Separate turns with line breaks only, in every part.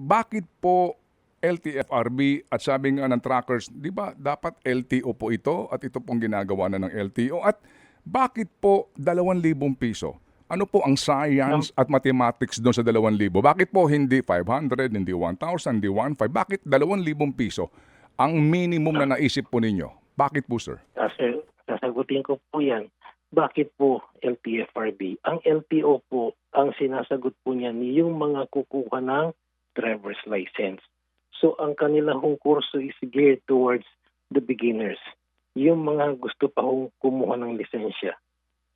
bakit po LTFRB at sabi nga ng trackers, di ba dapat LTO po ito at ito pong ginagawa na ng LTO? At bakit po 2,000 piso? Ano po ang science at mathematics doon sa 2,000? Bakit po hindi 500, hindi 1,000, hindi 1,500? Bakit 2,000 piso ang minimum na naisip po ninyo? Bakit po, sir?
Sir, sasagutin ko po yan. Bakit po LTFRB? Ang LTO po, ang sinasagot po niyan, yung mga kukuha ng driver's license. So ang kanilang kurso is geared towards the beginners. Yung mga gusto pa hong kumuha ng lisensya.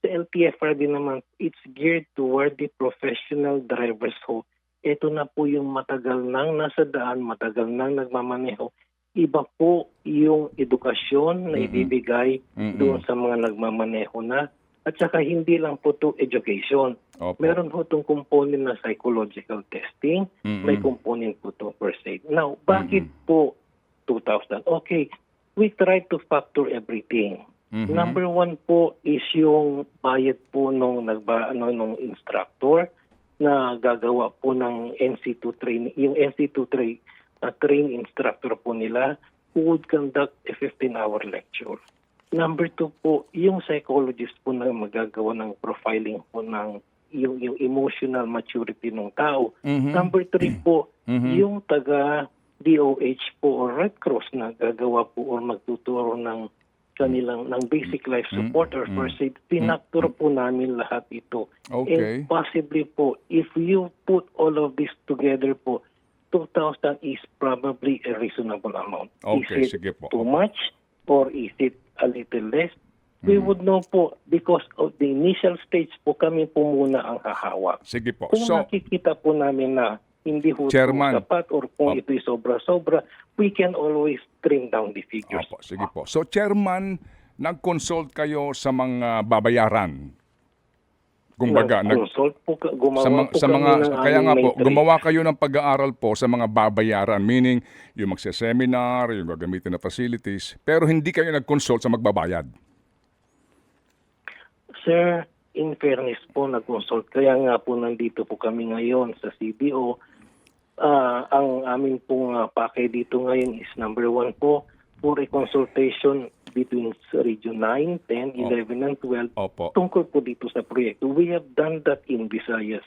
Sa LTFRB naman, it's geared toward the professional drivers ho. Ito na po yung matagal nang nasa daan, matagal nang nagmamaneho. Iba po yung edukasyon na ibibigay doon sa mga nagmamaneho na. At saka hindi lang po to education.
Opo.
Meron po itong component na psychological testing. May component po to first aid. Now, bakit po 2,000? Okay, we try to factor everything. Number one po is yung bayad po nung instructor na gagawa po ng NC2 training. Yung NC2 train instructor po nila who would conduct a 15-hour lecture. Number two po, yung psychologist po na magagawa ng profiling po ng yung emotional maturity ng tao. Number three po, yung taga DOH po or Red Cross na gagawa po or magtuturo ng kanilang ng basic life support or first aid. Pinaktor po namin lahat ito.
Okay.
And possibly po, if you put all of this together po, 2,000 is probably a reasonable amount.
Okay,
Is it
sige po.
too much or is it a little less? We would know po because of the initial stage po kami po muna ang hahawak.
Sige po.
Kung
So,
nakikita po namin na hindi ho
Chairman.
sapat or kung ito'y sobra-sobra, we can always trim down the figures.
opo, sige po. So, Chairman, nag-consult kayo sa mga babayaran. Kumbaga,
Consult po, gumawa po
sa
kami
mga
ng
kaya nga po
aming matrix.
gumawa kayo ng pag-aaral po sa mga babayaran, meaning yung magse-seminar, yung gagamitin na facilities, pero hindi kayo nag-consult sa magbabayad.
Sir, in fairness po, nag-consult. Kaya nga po nandito po kami ngayon sa CDO. Ang aming pong pakay dito ngayon is number one po, for a consultation between Region 9, 10, 11, and 12
Opo.
tungkol po dito sa proyekto. We have done that in Visayas